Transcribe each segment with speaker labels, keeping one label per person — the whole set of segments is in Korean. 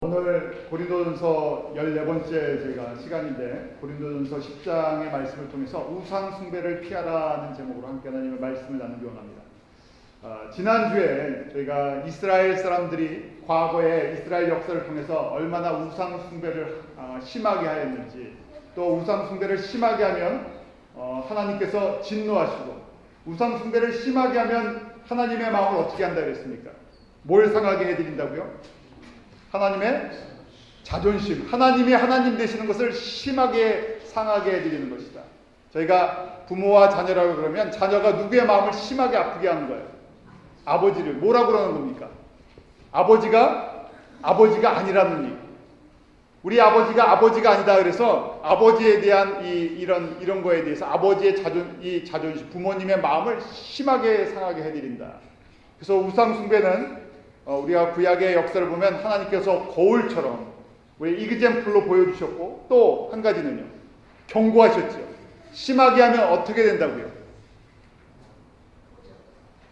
Speaker 1: 오늘 고린도전서 14번째 저희가 시간인데 고린도전서 10장의 말씀을 통해서 우상 숭배를 피하라는 제목으로 함께 하나님의 말씀을 나누기 원합니다. 지난주에 저희가 이스라엘 사람들이 과거에 이스라엘 역사를 통해서 얼마나 우상 숭배를 심하게 하였는지, 또 우상 숭배를 심하게 하면 하나님께서 진노하시고, 우상 숭배를 심하게 하면 하나님의 마음을 어떻게 한다 그랬습니까? 뭘 상하게 해드린다고요? 하나님의 자존심, 하나님이 하나님 되시는 것을 심하게 상하게 해드리는 것이다. 저희가 부모와 자녀라고 그러면 자녀가 누구의 마음을 심하게 아프게 하는 거예요? 아버지를. 뭐라고 그러는 겁니까? 아버지가 아니라는 얘기. 우리 아버지가 아니다 그래서 아버지에 대한 이런 거에 대해서 아버지의 자존심, 부모님의 마음을 심하게 상하게 해드린다. 그래서 우상 숭배는 우리가 구약의 역사를 보면 하나님께서 거울처럼 이그젬플로 보여주셨고, 또 한 가지는요, 경고하셨죠. 심하게 하면 어떻게 된다고요?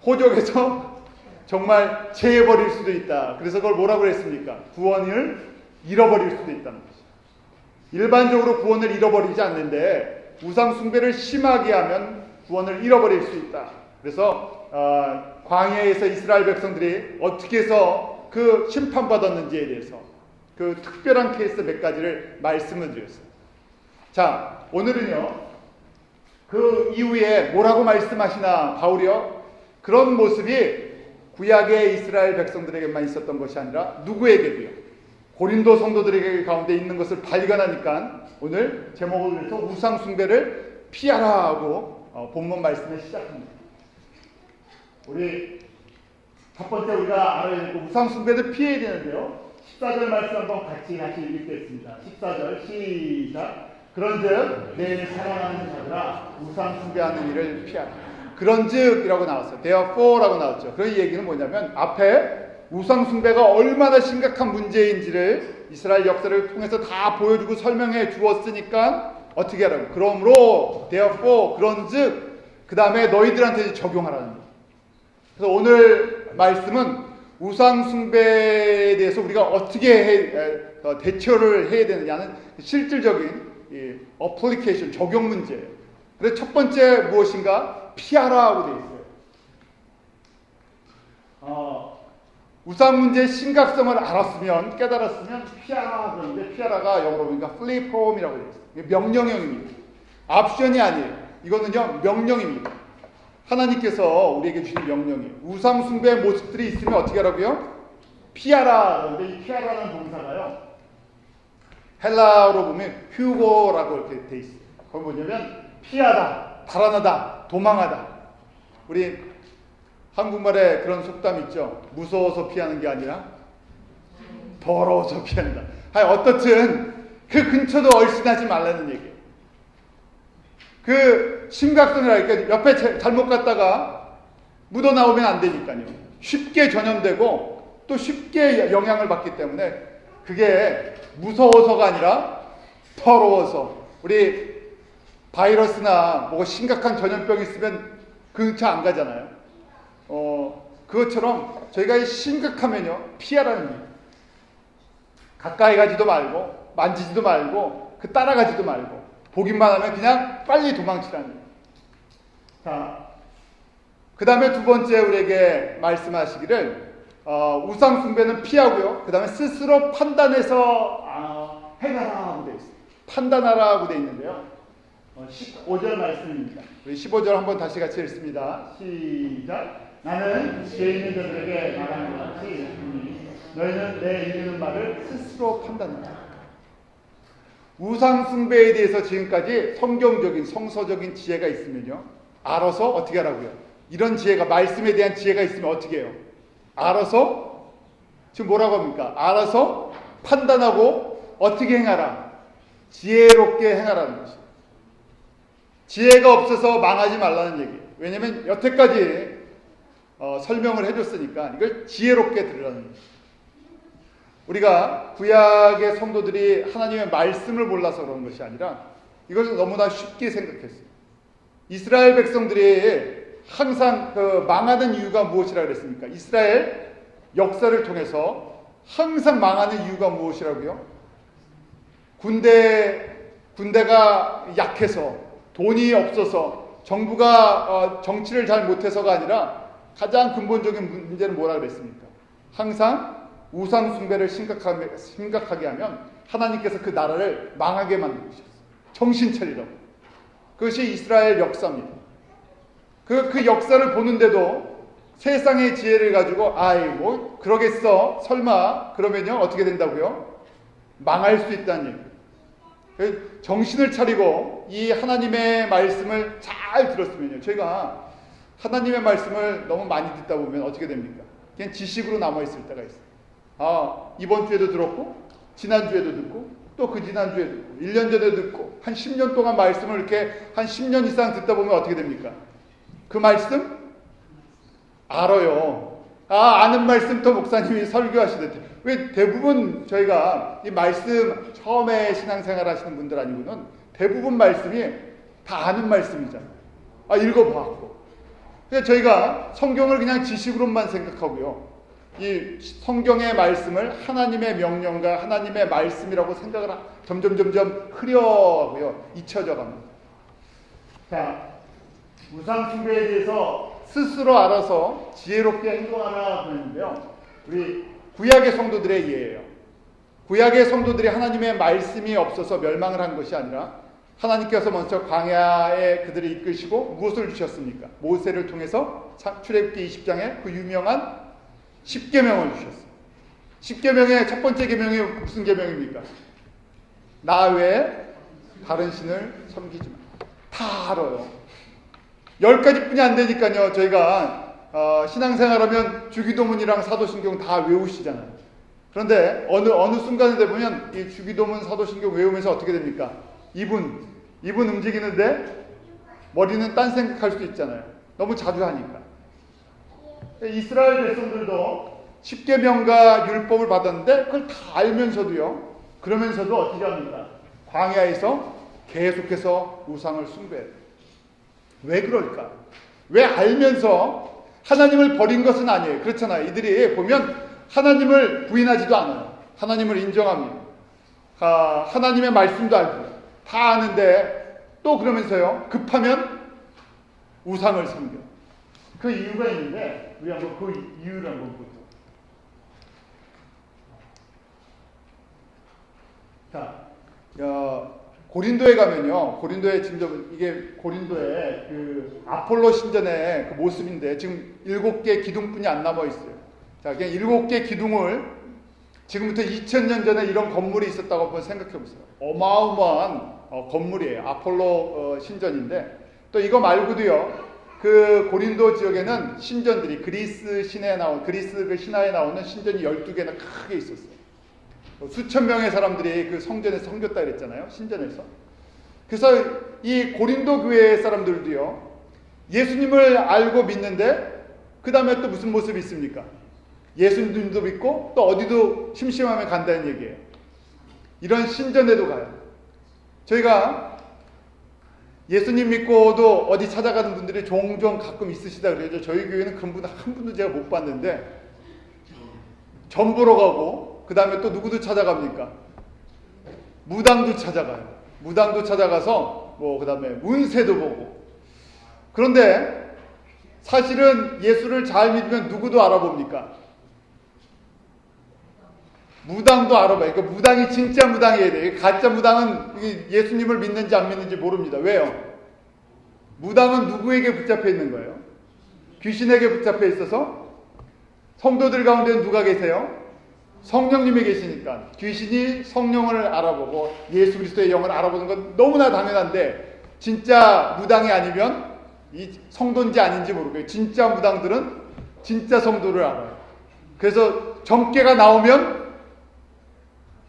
Speaker 1: 호적에서 정말 제해버릴 수도 있다. 그래서 그걸 뭐라고 그랬습니까? 구원을 잃어버릴 수도 있다는 것이죠. 일반적으로 구원을 잃어버리지 않는데 우상 숭배를 심하게 하면 구원을 잃어버릴 수 있다. 그래서 광야에서 이스라엘 백성들이 어떻게 해서 그 심판받았는지에 대해서 그 특별한 케이스 몇 가지를 말씀을 드렸어요. 자, 오늘은요, 그 이후에 뭐라고 말씀하시나 바울이요? 그런 모습이 구약의 이스라엘 백성들에게만 있었던 것이 아니라 누구에게도요, 고린도 성도들에게 가운데 있는 것을 발견하니까 오늘 제목을 위해서 우상 숭배를 피하라 하고 본문 말씀을 시작합니다. 우리 첫 번째 우리가 알아야 될 우상 숭배를 피해야 되는데요, 14절 말씀 한번 같이 읽겠습니다. 14절 시작. 그런즉 내 사랑하는 자들아, 우상 숭배하는 일을 피하라. 그런즉이라고 나왔어요. Therefore라고 나왔죠. 그 얘기는 뭐냐면 앞에 우상 숭배가 얼마나 심각한 문제인지를 이스라엘 역사를 통해서 다 보여주고 설명해 주었으니까 어떻게 하라고? 그러므로 Therefore, 그런즉 그 다음에 너희들한테 적용하라는 거예요. 그래서 오늘 말씀은 우상 숭배에 대해서 우리가 어떻게 대처를 해야 되느냐는 실질적인 어플리케이션, 적용 문제예요. 그래서 첫 번째 무엇인가? 피하라고 되어 있어요. 우상 문제의 심각성을 알았으면, 깨달았으면 피하라 그러는데, 피하라가 영어로 보니까 flee from이라고 되어 있어요. 명령형입니다. 옵션이 아니에요. 이거는요, 명령입니다. 하나님께서 우리에게 주신 명령이에요. 우상 숭배의 모습들이 있으면 어떻게 하라고요? 피하라. 그런데 이 피하라는 동사가요, 헬라어로 보면 휴고라고 이렇게 돼 있어요. 거기 뭐냐면 피하다, 달아나다, 도망하다. 우리 한국말에 그런 속담 있죠. 무서워서 피하는 게 아니라 더러워서 피한다. 어떻든 그 근처도 얼씬하지 말라는 얘기예요. 그 심각성을 알니까 옆에 잘못 갔다가 묻어 나오면 안 되니까요. 쉽게 전염되고 또 쉽게 영향을 받기 때문에 그게 무서워서가 아니라 더러워서. 우리 바이러스나 뭐 심각한 전염병이 있으면 근처 안 가잖아요. 그것처럼 저희가 심각하면요, 피하라는 거예요. 가까이 가지도 말고 만지지도 말고 따라가지도 말고 보기만 하면 그냥 빨리 도망치라는 거예요. 자, 그 다음에 두 번째 우리에게 말씀하시기를 우상 숭배는 피하고요, 그 다음에 스스로 판단해서 행하라고 되어 있어요. 판단하라고 되어 있는데요, 15절 말씀입니다. 우리 15절 한번 다시 같이 읽습니다. 시작. 나는 죄 있는 자들에게 말하는 것 같이 너희는 내 이르는 말을 스스로 판단하라. 우상 숭배에 대해서 지금까지 성경적인 성서적인 지혜가 있으면요, 알아서 어떻게 하라고요? 이런 지혜가, 말씀에 대한 지혜가 있으면 어떻게 해요? 알아서, 지금 뭐라고 합니까? 알아서 판단하고 어떻게 행하라? 지혜롭게 행하라는 것이에요. 지혜가 없어서 망하지 말라는 얘기예요. 왜냐하면 여태까지 설명을 해줬으니까 이걸 지혜롭게 들으라는 거예요. 우리가 구약의 성도들이 하나님의 말씀을 몰라서 그런 것이 아니라 이걸 너무나 쉽게 생각했어요. 이스라엘 백성들이 항상 망하는 이유가 무엇이라 그랬습니까? 이스라엘 역사를 통해서 항상 망하는 이유가 무엇이라고요? 군대가 약해서, 돈이 없어서, 정부가 정치를 잘 못해서가 아니라 가장 근본적인 문제는 뭐라 그랬습니까? 항상 우상 숭배를 심각하게 하면 하나님께서 그 나라를 망하게 만드셨어요. 정신 차리라고. 그것이 이스라엘 역사입니다. 그 역사를 보는데도 세상의 지혜를 가지고 뭐 그러겠어, 설마 그러면요 어떻게 된다고요? 망할 수 있다는 얘기예요. 정신을 차리고 이 하나님의 말씀을 잘 들었으면요, 저희가 하나님의 말씀을 너무 많이 듣다 보면 어떻게 됩니까? 그냥 지식으로 남아있을 때가 있어요. 이번 주에도 들었고 지난주에도 듣고 또 그 지난주에도 듣고 1년 전에도 듣고 한 10년 동안 말씀을 이렇게 한 10년 이상 듣다 보면 어떻게 됩니까? 그 말씀 알아요. 아는 말씀부터 목사님이 설교하시듯이. 왜 대부분 저희가 이 말씀 처음에 신앙생활 하시는 분들 아니고는 대부분 말씀이 다 아는 말씀이잖아요. 읽어봤고. 그래서 저희가 성경을 그냥 지식으로만 생각하고요. 이 성경의 말씀을 하나님의 명령과 하나님의 말씀이라고 생각을 점점 흐려하고요. 잊혀져 갑니다. 자, 우상 숭배에 대해서 스스로 알아서 지혜롭게 행동하라 그랬는데요. 우리 구약의 성도들의 예예요. 구약의 성도들이 하나님의 말씀이 없어서 멸망을 한 것이 아니라 하나님께서 먼저 광야에 그들을 이끄시고 무엇을 주셨습니까? 모세를 통해서 출애굽기 20장에 그 유명한 10계명을 주셨어요. 10계명의 첫 번째 계명이 무슨 계명입니까? 나 외에 다른 신을 섬기지 마. 다 알아요. 10가지뿐이 안 되니까요. 저희가 신앙생활하면 주기도문이랑 사도신경 다 외우시잖아요. 그런데 어느 순간에 되면 이 주기도문, 사도신경 외우면서 어떻게 됩니까? 입은 움직이는데 머리는 딴 생각할 수 있잖아요. 너무 자주 하니까. 이스라엘 백성들도 10계명과 율법을 받았는데 그걸 다 알면서도요. 그러면서도 어떻게 합니까? 광야에서 계속해서 우상을 숭배해요. 왜 그럴까? 왜 알면서 하나님을 버린 것은 아니에요. 그렇잖아요. 이들이 보면 하나님을 부인하지도 않아요. 하나님을 인정합니다. 하나님의 말씀도 알고 다 아는데 또 그러면서요. 급하면 우상을 섬겨. 그 이유가 있는데 우리 한번 그 이유를 한번 보죠. 자, 고린도에 가면요. 고린도에 지금 이게 고린도의 그 아폴로 신전의 그 모습인데 지금 7개 기둥뿐이 안 남아 있어요. 자, 그냥 7개 기둥을 지금부터 2000년 전에 이런 건물이 있었다고 한번 생각해 보세요. 어마어마한 건물이에요. 아폴로 신전인데 또 이거 말고도요. 그 고린도 지역에는 신전들이 그리스 그 신화에 나오는 신전이 12개나 크게 있었어요. 수천 명의 사람들이 그 성전에서 섬겼다 그랬잖아요. 신전에서. 그래서 이 고린도 교회 사람들도요. 예수님을 알고 믿는데 그 다음에 또 무슨 모습이 있습니까? 예수님도 믿고 또 어디도 심심하면 간다는 얘기예요. 이런 신전에도 가요. 저희가 예수님 믿고도 어디 찾아가는 분들이 종종 가끔 있으시다 그러죠. 저희 교회는 그런 분 한 분도 제가 못 봤는데 점 보러 가고 그 다음에 또 누구도 찾아갑니까? 무당도 찾아가요. 무당도 찾아가서 그 다음에 운세도 보고. 그런데 사실은 예수를 잘 믿으면 누구도 알아봅니까? 무당도 알아봐요. 그러니까 무당이 진짜 무당이어야 돼요. 가짜 무당은 예수님을 믿는지 안 믿는지 모릅니다. 왜요? 무당은 누구에게 붙잡혀 있는 거예요? 귀신에게 붙잡혀 있어서 성도들 가운데는 누가 계세요? 성령님이 계시니까 귀신이 성령을 알아보고 예수 그리스도의 영을 알아보는 건 너무나 당연한데 진짜 무당이 아니면 이 성도인지 아닌지 모르고요. 진짜 무당들은 진짜 성도를 알아요. 그래서 점괘가 나오면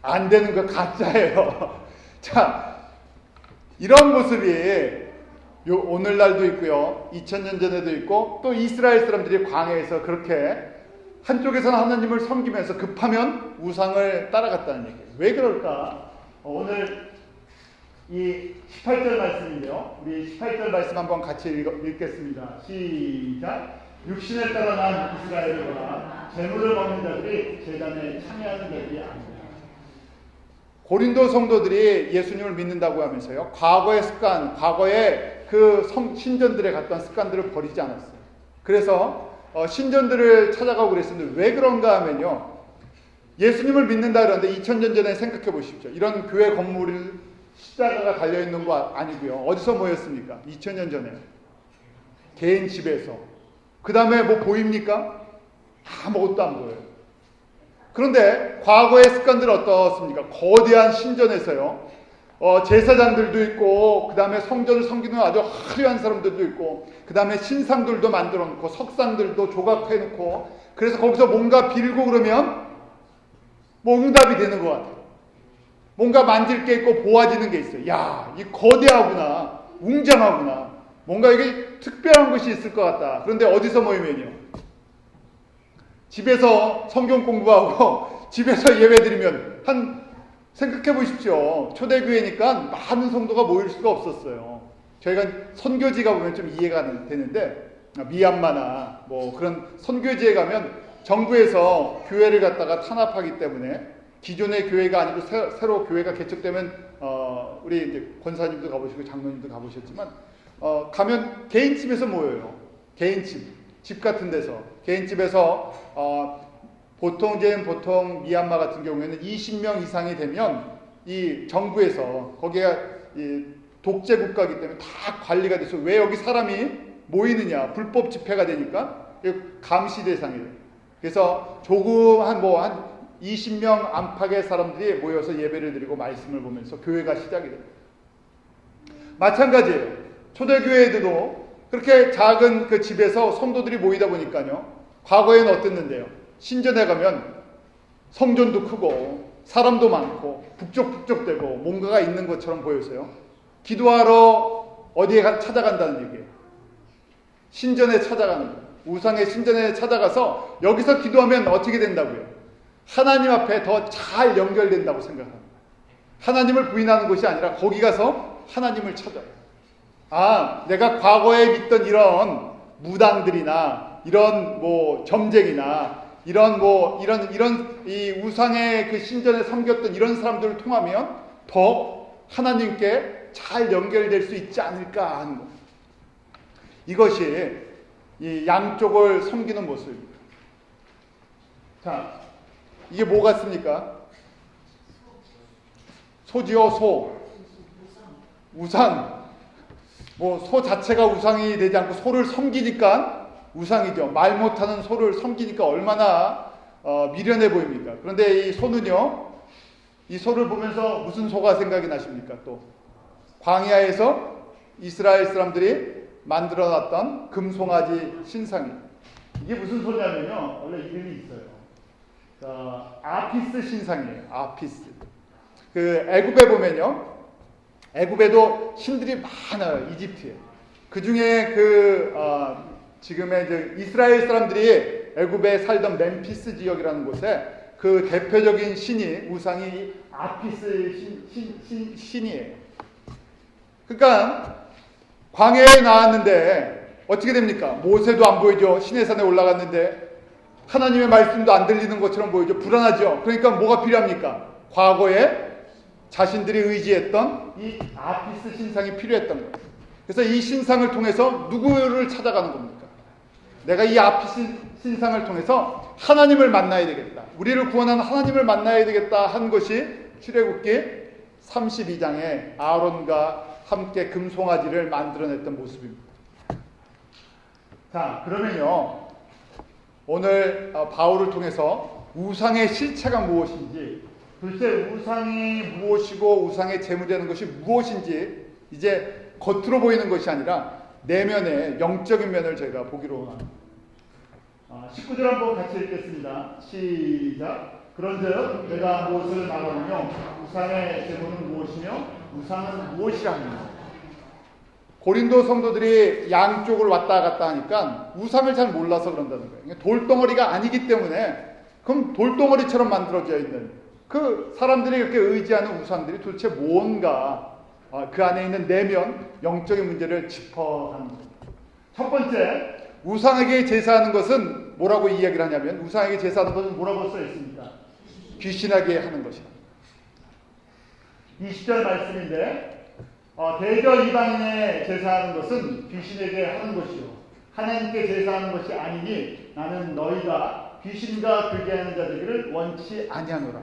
Speaker 1: 안 되는 거 가짜예요. 자, 이런 모습이 오늘날도 있고요. 2000년 전에도 있고 또 이스라엘 사람들이 광야에서 그렇게 한쪽에서는 하나님을 섬기면서 급하면 우상을 따라갔다는 얘기예요. 왜 그럴까? 오늘 이 18절 말씀인데요. 우리 18절 말씀 한번 같이 읽겠습니다. 시작. 육신에 따라 난 이스라엘이거나 재물을 먹는 자들이 제단에 참여하는 자들이 아닙니다. 고린도 성도들이 예수님을 믿는다고 하면서요, 과거의 습관, 과거의 그 신전들에 갔던 습관들을 버리지 않았어요. 그래서 신전들을 찾아가고 그랬었는데 왜 그런가 하면요, 예수님을 믿는다 그러는데 2000년 전에 생각해 보십시오. 이런 교회 건물을 십자가가 달려있는 거 아니고요. 어디서 모였습니까? 2000년 전에 개인 집에서. 그 다음에 뭐 보입니까? 아무것도 안 보여요. 그런데 과거의 습관들은 어떻습니까? 거대한 신전에서요, 제사장들도 있고, 그 다음에 성전을 섬기는 아주 화려한 사람들도 있고, 그 다음에 신상들도 만들어 놓고, 석상들도 조각해 놓고, 그래서 거기서 뭔가 빌고 그러면 뭐 응답이 되는 것 같아요. 뭔가 만질 게 있고 보아지는 게 있어요. 야, 이 거대하구나, 웅장하구나, 뭔가 이게 특별한 것이 있을 것 같다. 그런데 어디서 모이면요, 집에서 성경 공부하고 집에서 예배 드리면, 생각해 보십시오. 초대교회니까 많은 성도가 모일 수가 없었어요. 저희가 선교지 가보면 좀 이해가 되는데, 미얀마나 뭐 그런 선교지에 가면 정부에서 교회를 갖다가 탄압하기 때문에 기존의 교회가 아니고 새로 교회가 개척되면, 우리 이제 권사님도 가보시고 장로님도 가보셨지만, 가면 개인집에서 모여요. 집 같은 데서, 개인집에서, 보통 미얀마 같은 경우에는 20명 이상이 되면 이 정부에서, 거기가 이 독재 국가이기 때문에 다 관리가 돼서, 왜 여기 사람이 모이느냐, 불법 집회가 되니까 감시 대상이에요. 그래서 조금 한 20명 안팎의 사람들이 모여서 예배를 드리고 말씀을 보면서 교회가 시작이 됩니다. 마찬가지예요. 초대교회들도 그렇게 작은 그 집에서 성도들이 모이다 보니까요, 과거에는 어땠는데요? 신전에 가면 성전도 크고 사람도 많고 북적북적대고 뭔가가 있는 것처럼 보여서요, 기도하러 어디에 찾아간다는 얘기예요. 신전에 찾아가는 거예요. 우상의 신전에 찾아가서 여기서 기도하면 어떻게 된다고요? 하나님 앞에 더 잘 연결된다고 생각합니다. 하나님을 부인하는 것이 아니라 거기 가서 하나님을 찾아요. 내가 과거에 믿던 이런 무당들이나 이런 뭐 점쟁이나 이런 이 우상의 그 신전에 섬겼던 이런 사람들을 통하면 더 하나님께 잘 연결될 수 있지 않을까 하는 것. 이것이 이 양쪽을 섬기는 모습입니다. 자, 이게 뭐 같습니까? 소지요, 소. 우상. 뭐 소 자체가 우상이 되지 않고 소를 섬기니까 우상이죠. 말 못하는 소를 섬기니까 얼마나 미련해 보입니까? 그런데 이 소는요, 이 소를 보면서 무슨 소가 생각이 나십니까? 또 광야에서 이스라엘 사람들이 만들어놨던 금송아지 신상이, 이게 무슨 소냐면요, 원래 이름이 있어요. 아피스 신상이에요. 아피스. 그 애굽에 보면요, 애굽에도 신들이 많아요. 이집트에. 그 중에 지금의 이스라엘 사람들이 애굽에 살던 멤피스 지역이라는 곳에 그 대표적인 신이, 우상이 아피스 신이에요. 그러니까 광야에 나왔는데 어떻게 됩니까? 모세도 안 보이죠. 시내산에 올라갔는데 하나님의 말씀도 안 들리는 것처럼 보이죠. 불안하죠. 그러니까 뭐가 필요합니까? 과거에 자신들이 의지했던 이 아피스 신상이 필요했던 거예요. 그래서 이 신상을 통해서 누구를 찾아가는 겁니까? 내가 이 아피스 신상을 통해서 하나님을 만나야 되겠다, 우리를 구원하는 하나님을 만나야 되겠다 한 것이 출애굽기 32장에 아론과 함께 금송아지를 만들어냈던 모습입니다. 자, 그러면요, 오늘 바울을 통해서 우상의 실체가 무엇인지, 도대체 우상이 무엇이고 우상의 제물이라는 것이 무엇인지 이제 겉으로 보이는 것이 아니라 내면의 영적인 면을 저희가 보기로 합니다. 19절 한번 같이 읽겠습니다. 시작. 그런즉 내가 무엇을 말하며 우상의 제물은 무엇이며 우상은 무엇이라 합니다. 고린도 성도들이 양쪽을 왔다 갔다 하니까 우상을 잘 몰라서 그런다는 거예요. 돌덩어리가 아니기 때문에, 그럼 돌덩어리처럼 만들어져 있는 그 사람들이 이렇게 의지하는 우상들이 도대체 뭔가, 그 안에 있는 내면 영적인 문제를 짚어가는 겁니다. 첫 번째, 우상에게 제사하는 것은 뭐라고 이야기를 하냐면, 우상에게 제사하는 것은 뭐라고 써 있습니까? 귀신에게 하는 것이다. 20절 말씀인데, 대저 이방인에 제사하는 것은 귀신에게 하는 것이요 하나님께 제사하는 것이 아니니 나는 너희가 귀신과 교제하는 자들을 원치 아니하노라.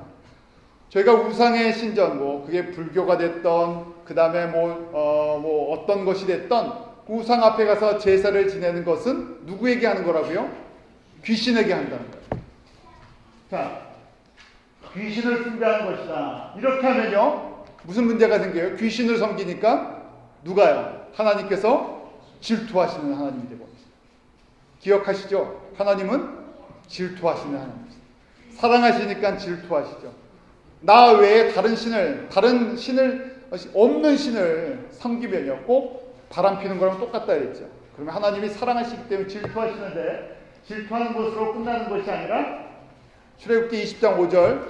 Speaker 1: 저희가 우상의 신전, 그게 불교가 됐던, 그 다음에 어떤 것이 됐던, 우상 앞에 가서 제사를 지내는 것은 누구에게 하는 거라고요? 귀신에게 한다는 거예요. 자, 귀신을 숭배하는 것이다. 이렇게 하면요, 무슨 문제가 생겨요? 귀신을 섬기니까 누가요? 하나님께서 질투하시는 하나님이 되고 있습니다. 기억하시죠? 하나님은 질투하시는 하나님입니다. 사랑하시니까 질투하시죠. 나 외에 다른 신을 없는 신을 섬기면요, 꼭 바람피는 거랑 똑같다 했죠. 그러면 하나님이 사랑하시기 때문에 질투하시는데, 질투하는 것으로 끝나는 것이 아니라 출애굽기 20장 5절,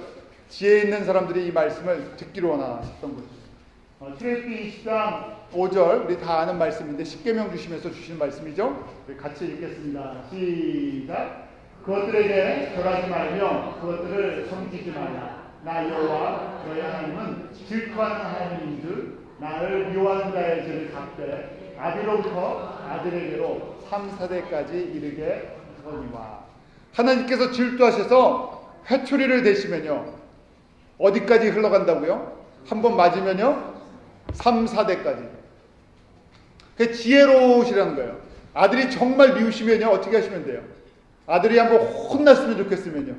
Speaker 1: 지혜 있는 사람들이 이 말씀을 듣기로 원하셨던 거죠. 출애굽기 20장 5절, 우리 다 아는 말씀인데 십계명 주시면서 주신 말씀이죠. 우리 같이 읽겠습니다. 시작. 그것들에게 절하지 말며 그것들을 섬기지 말라. 나 여호와 너희 하나님은 질투하는 하나님인즉 나를 미워하는 자의 죄를 갚되 아비로부터 아들에게로 3, 4대까지 이르게 하거니와. 하나님께서 질투하셔서 회초리를 대시면요, 어디까지 흘러간다고요? 한번 맞으면요 3, 4대까지. 그게 지혜로우시라는 거예요. 아들이 정말 미우시면요 어떻게 하시면 돼요? 아들이 한번 혼났으면 좋겠으면요,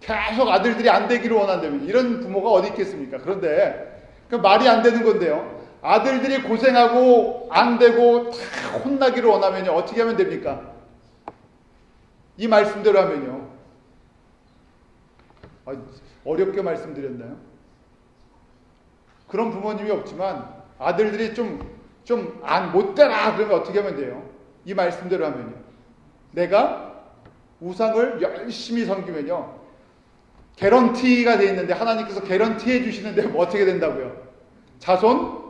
Speaker 1: 계속 아들들이 안 되기를 원한다면, 이런 부모가 어디 있겠습니까? 그런데 그 말이 안 되는 건데요, 아들들이 고생하고 안 되고 다 혼나기를 원하면요 어떻게 하면 됩니까? 이 말씀대로 하면요. 어렵게 말씀드렸나요? 그런 부모님이 없지만 아들들이 못 되라 그러면 어떻게 하면 돼요? 이 말씀대로 하면요, 내가 우상을 열심히 섬기면요 개런티가 되어 있는데, 하나님께서 개런티해 주시는데 어떻게 된다고요? 자손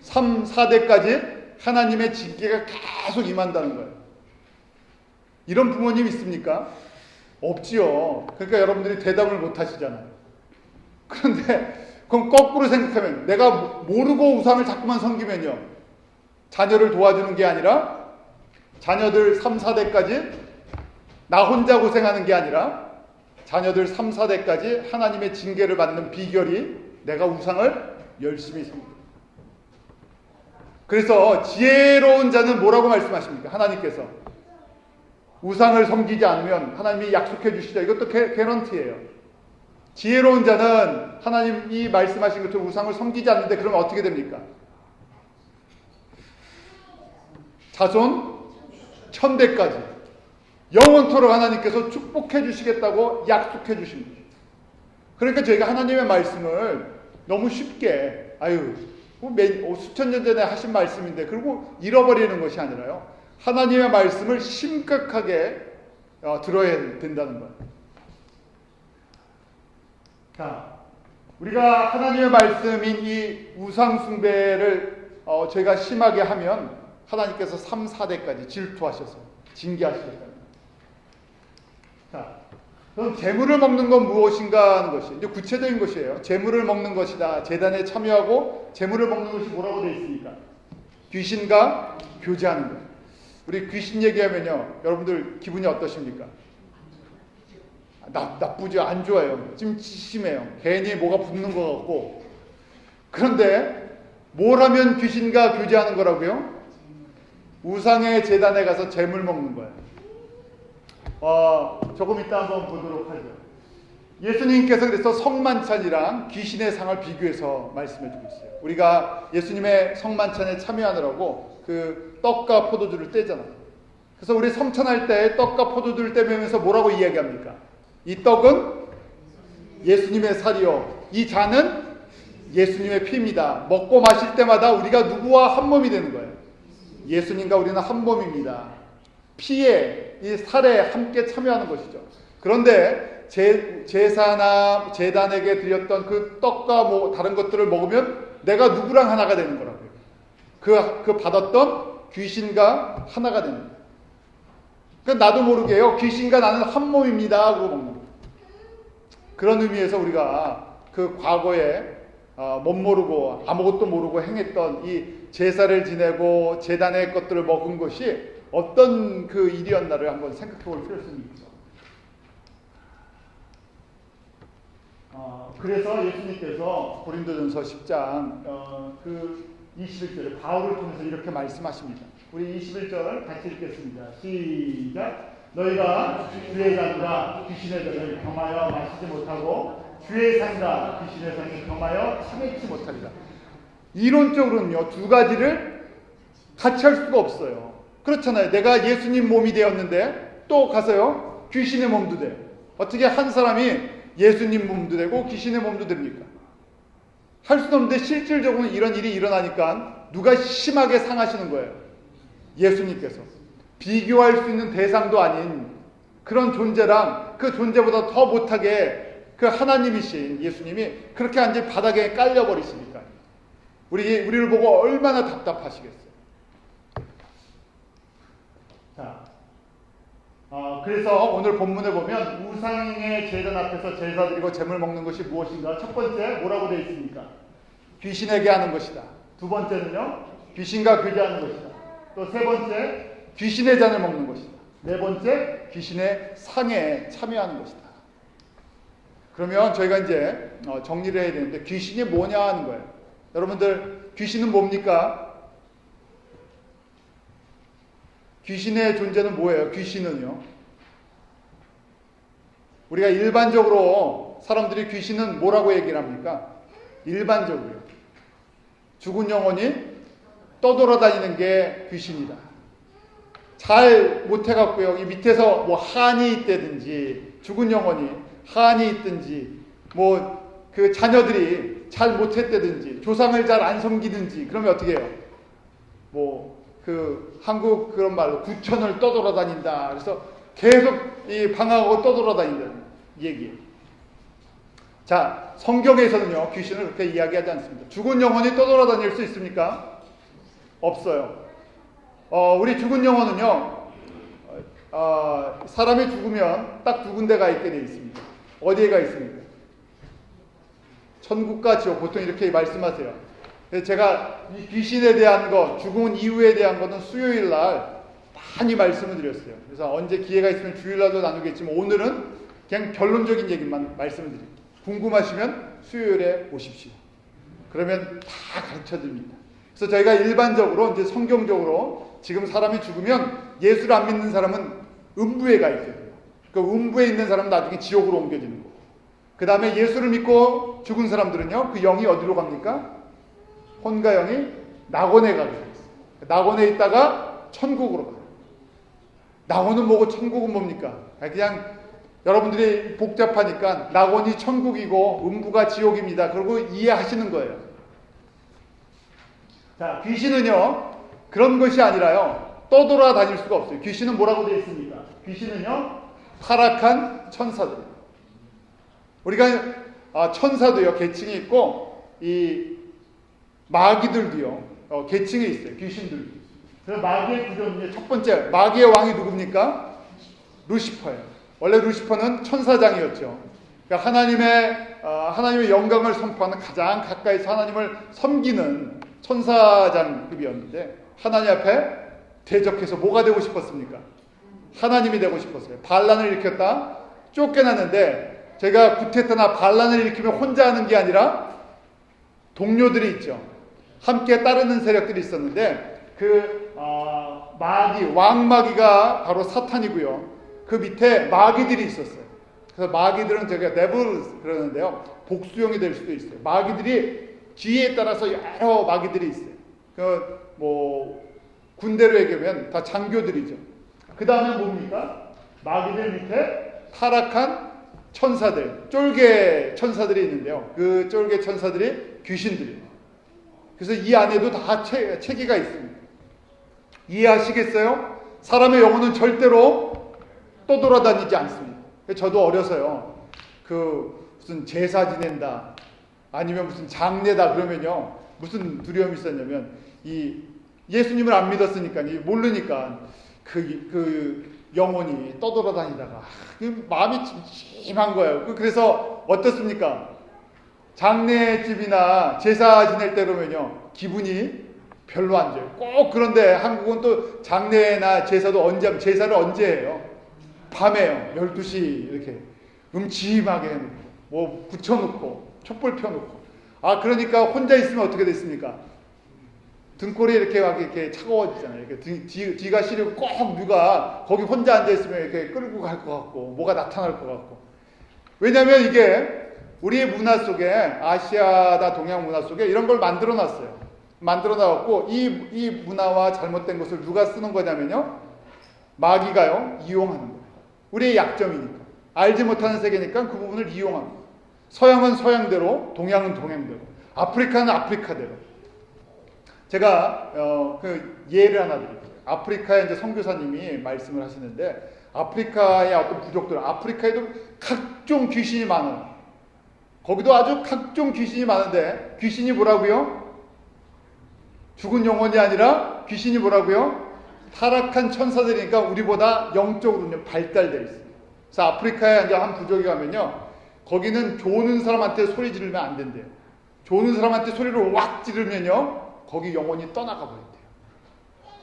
Speaker 1: 3, 4대까지 하나님의 징계가 계속 임한다는 거예요. 이런 부모님 있습니까? 없지요. 그러니까 여러분들이 대답을 못 하시잖아요. 그런데 그럼 거꾸로 생각하면, 내가 모르고 우상을 자꾸만 섬기면요, 자녀를 도와주는 게 아니라 자녀들 3, 4대까지 나 혼자 고생하는 게 아니라 자녀들 3, 4대까지 하나님의 징계를 받는 비결이 내가 우상을 열심히 섬깁니다. 그래서 지혜로운 자는 뭐라고 말씀하십니까? 하나님께서 우상을 섬기지 않으면 하나님이 약속해 주시죠. 이것도 개런티예요. 지혜로운 자는 하나님이 말씀하신 것처럼 우상을 섬기지 않는데, 그러면 어떻게 됩니까? 자손 1000대까지 영원토록 하나님께서 축복해 주시겠다고 약속해 주십니다. 그러니까 저희가 하나님의 말씀을 너무 쉽게 수천 년 전에 하신 말씀인데 그리고 잃어버리는 것이 아니라요, 하나님의 말씀을 심각하게 들어야 된다는 거예요. 자, 우리가 하나님의 말씀인 이 우상 숭배를 저희가 심하게 하면 하나님께서 3, 4대까지 질투하셔서 징계하시겠다. 자, 그럼 재물을 먹는 건 무엇인가 하는 것이 이제 구체적인 것이에요. 재물을 먹는 것이다. 제단에 참여하고 재물을 먹는 것이 뭐라고 되어 있습니까? 귀신과 교제하는 것. 우리 귀신 얘기하면요, 여러분들 기분이 어떠십니까? 나쁘죠. 안 좋아요. 찜찜해요. 괜히 뭐가 붙는 것 같고. 그런데 뭘 하면 귀신과 교제하는 거라고요? 우상의 제단에 가서 재물 먹는 거예요. 조금 이따 한번 보도록 하죠. 예수님께서 그래서 성만찬이랑 귀신의 상을 비교해서 말씀해 주고 있어요. 우리가 예수님의 성만찬에 참여하느라고 그 떡과 포도주를 떼잖아요. 그래서 우리 성찬할 때 떡과 포도주를 떼면서 뭐라고 이야기합니까? 이 떡은 예수님의 살이요, 이 잔은 예수님의 피입니다. 먹고 마실 때마다 우리가 누구와 한 몸이 되는 거예요. 예수님과 우리는 한 몸입니다. 피에 이 살에 함께 참여하는 것이죠. 그런데 제사나 제단에게 드렸던 그 떡과 다른 것들을 먹으면 내가 누구랑 하나가 되는 거라고요. 그 받았던 귀신과 하나가 되는 거예요. 그 나도 모르게요. 귀신과 나는 한 몸입니다 하고 먹는 거예요. 그런 의미에서 우리가 그 과거에 못 모르고 아무것도 모르고 행했던 이 제사를 지내고 제단의 것들을 먹은 것이 어떤 그 일이었나를 한번 생각해 볼 필요성이 있죠. 그래서 예수님께서 고린도전서 10장 그 21절에 바울을 통해서 이렇게 말씀하십니다. 우리 21절 같이 읽겠습니다. 시작. 너희가 주의 잔과 귀신의 잔을 겸하여 마시지 못하고 주의 상과 귀신의 잔을 겸하여 참지 못하리라. 이론적으로는요, 두 가지를 같이 할 수가 없어요. 그렇잖아요. 내가 예수님 몸이 되었는데 또 가서요 귀신의 몸도 돼. 어떻게 한 사람이 예수님 몸도 되고 귀신의 몸도 됩니까? 할 수는 없는데 실질적으로 이런 일이 일어나니까 누가 심하게 상하시는 거예요? 예수님께서. 비교할 수 있는 대상도 아닌 그런 존재랑 그 존재보다 더 못하게 그 하나님이신 예수님이 그렇게 완전히 바닥에 깔려버리시니까 우리를 보고 얼마나 답답하시겠어요. 자, 그래서 오늘 본문에 보면 우상의 제단 앞에서 제사 드리고 제물 먹는 것이 무엇인가? 첫 번째 뭐라고 되어 있습니까? 귀신에게 하는 것이다. 두 번째는요, 귀신과 교제하는 것이다. 또 세 번째, 귀신의 잔을 먹는 것이다. 네 번째, 귀신의 상에 참여하는 것이다. 그러면 저희가 이제 정리를 해야 되는데 귀신이 뭐냐 하는 거예요. 여러분들 귀신은 뭡니까? 귀신의 존재는 뭐예요? 귀신은요. 우리가 일반적으로 사람들이 귀신은 뭐라고 얘기를 합니까? 일반적으로요. 죽은 영혼이 떠돌아다니는 게 귀신이다. 잘 못해갖고요. 이 밑에서 뭐 한이 있다든지 죽은 영혼이 한이 있든지 뭐 그 자녀들이 잘 못했다든지 조상을 잘 안 섬기든지 그러면 어떻게 해요? 뭐 그 한국 그런 말로 구천을 떠돌아다닌다. 그래서 계속 이 방황하고 떠돌아다닌다는 얘기예요. 자, 성경에서는요 귀신을 그렇게 이야기하지 않습니다. 죽은 영혼이 떠돌아다닐 수 있습니까? 없어요. 우리 죽은 영혼은요 사람이 죽으면 딱 두 군데가 있게 되어 있습니다. 어디에가 있습니까? 천국과 지옥. 보통 이렇게 말씀하세요. 제가 이 귀신에 대한 것, 죽음 이후에 대한 것은 수요일 날 많이 말씀을 드렸어요. 그래서 언제 기회가 있으면 주일 날도 나누겠지만 오늘은 그냥 결론적인 얘기만 말씀을 드립니다. 궁금하시면 수요일에 오십시오. 그러면 다 가르쳐 드립니다. 그래서 저희가 일반적으로 이제 성경적으로 지금 사람이 죽으면 예수를 안 믿는 사람은 음부에 가 있게 돼요. 그 음부에 있는 사람은 나중에 지옥으로 옮겨지는 거고. 그 다음에 예수를 믿고 죽은 사람들은요, 그 영이 어디로 갑니까? 혼과 영이 낙원에 가게 돼요. 낙원에 있다가 천국으로 가요. 낙원은 뭐고 천국은 뭡니까? 그냥 여러분들이 복잡하니까 낙원이 천국이고 음부가 지옥입니다. 그러고 이해하시는 거예요. 자, 귀신은요 그런 것이 아니라요 떠돌아다닐 수가 없어요. 귀신은 뭐라고 되어 있습니까? 귀신은요 타락한 천사들. 우리가 천사도요 계층이 있고 이 마귀들도요 계층이 있어요. 귀신들도. 그래서 마귀의 구조는 첫 번째 마귀의 왕이 누굽니까? 루시퍼예요. 원래 루시퍼는 천사장이었죠. 그러니까 하나님의 영광을 선포하는 가장 가까이서 하나님을 섬기는 천사장급이었는데 하나님 앞에 대적해서 뭐가 되고 싶었습니까? 하나님이 되고 싶었어요. 반란을 일으켰다 쫓겨났는데 제가 구테타나 반란을 일으키면 혼자 하는 게 아니라 동료들이 있죠. 함께 따르는 세력들이 있었는데 그 마귀, 왕마귀가 바로 사탄이고요. 그 밑에 마귀들이 있었어요. 그래서 마귀들은 저희가 데블 그러는데요. 복수형이 될 수도 있어요. 마귀들이 뒤에 따라서 여러 마귀들이 있어요. 뭐 군대로 얘기하면 다 장교들이죠. 그 다음에 뭡니까? 마귀들 밑에 타락한 천사들, 쫄개 천사들이 있는데요. 그 쫄개 천사들이 귀신들이에요. 그래서 이 안에도 다 체계가 있습니다. 이해하시겠어요? 사람의 영혼은 절대로 떠돌아다니지 않습니다. 저도 어려서요. 무슨 제사 지낸다 아니면 무슨 장례다 그러면요 무슨 두려움이 있었냐면 이 예수님을 안 믿었으니까 모르니까 그 영혼이 떠돌아다니다가 마음이 찜찜한 거예요. 그래서 어떻습니까? 장례집이나 제사 지낼 때 그러면요 기분이 별로 안 좋아요. 꼭 그런데 한국은 또 장례나 제사를 언제 해요? 밤에요. 12시 이렇게 음침하게 해놓고 뭐 붙여놓고 촛불 펴놓고. 그러니까 혼자 있으면 어떻게 됐습니까? 등골이 이렇게 막 이렇게 차가워지잖아요. 이렇게 뒤가 시리고 꼭 누가 거기 혼자 앉아 있으면 이렇게 끌고 갈 것 같고 뭐가 나타날 것 같고. 왜냐하면 이게 우리의 문화 속에 아시아나 동양 문화 속에 이런 걸 만들어 놨어요. 만들어 놔갖고 이 문화와 잘못된 것을 누가 쓰는 거냐면요 마귀가요 이용하는 거예요. 우리의 약점이니까 알지 못하는 세계니까 그 부분을 이용합니다. 서양은 서양대로, 동양은 동양대로, 아프리카는 아프리카대로. 제가 그 예를 하나 드릴게요. 아프리카에 이제 선교사님이 말씀을 하시는데 아프리카의 어떤 부족들, 아프리카에도 각종 귀신이 많아요. 거기도 아주 각종 귀신이 많은데 귀신이 뭐라고요? 죽은 영혼이 아니라 귀신이 뭐라고요? 타락한 천사들이니까 우리보다 영적으로는 발달되어 있어요. 그래서 아프리카에 이제 한 부족에 가면요, 거기는 조는 사람한테 소리 지르면 안 된대요. 조는 사람한테 소리를 확 지르면요, 거기 영혼이 떠나가 버린대요.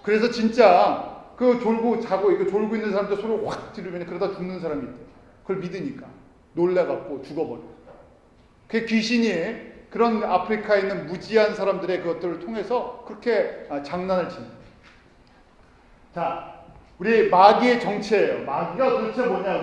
Speaker 1: 그래서 진짜 그 졸고 자고 이거 졸고 있는 사람한테 소리를 확 지르면 그러다 죽는 사람이 있대요. 그걸 믿으니까 놀래갖고 죽어버려. 그 귀신이 그런 아프리카에 있는 무지한 사람들의 그것들을 통해서 그렇게 장난을 칩니다. 자, 우리 마귀의 정체예요. 마귀가 도대체 뭐냐?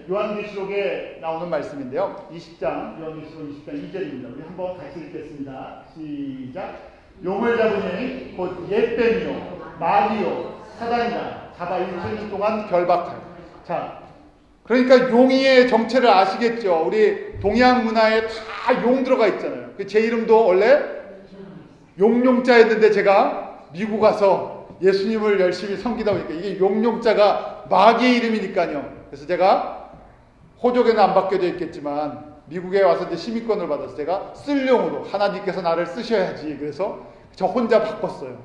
Speaker 1: 요한계시록에 나오는 말씀인데요. 20장, 요한계시록 20장 2절입니다. 우리 한번 같이 읽겠습니다. 시작. 용을 잡으니 곧 옛뱀이요 마귀요 사단이라 잡아 일주일 동안 결박하여. 자, 그러니까 용의 정체를 아시겠죠? 우리 동양 문화에 다 용 들어가 있잖아요. 제 이름도 원래 용용자였는데 제가 미국 가서 예수님을 열심히 섬기다 보니까 이게 용용자가 마귀의 이름이니까요. 그래서 제가 호족에는 안 바뀌어져 있겠지만 미국에 와서 이제 시민권을 받아서 제가 쓸 용으로 하나님께서 나를 쓰셔야지. 그래서 저 혼자 바꿨어요.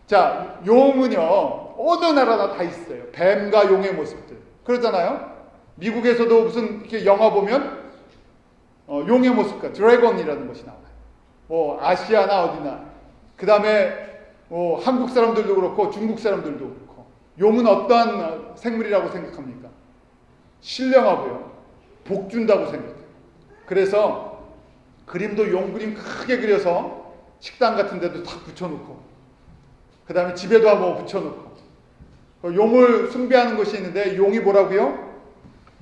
Speaker 1: 자, 용은요 어느 나라나 다 있어요. 뱀과 용의 모습들 그러잖아요. 미국에서도 무슨 이렇게 영화 보면 용의 모습과 드래곤이라는 것이 나와요. 아시아나 어디나. 그 다음에 한국 사람들도 그렇고 중국 사람들도 그렇고. 용은 어떠한 생물이라고 생각합니까? 신령하고요. 복 준다고 생각해요. 그래서 그림도 용 그림 크게 그려서 식당 같은 데도 다 붙여놓고, 그 다음에 집에도 한번 붙여놓고. 용을 숭배하는 것이 있는데 용이 뭐라고요?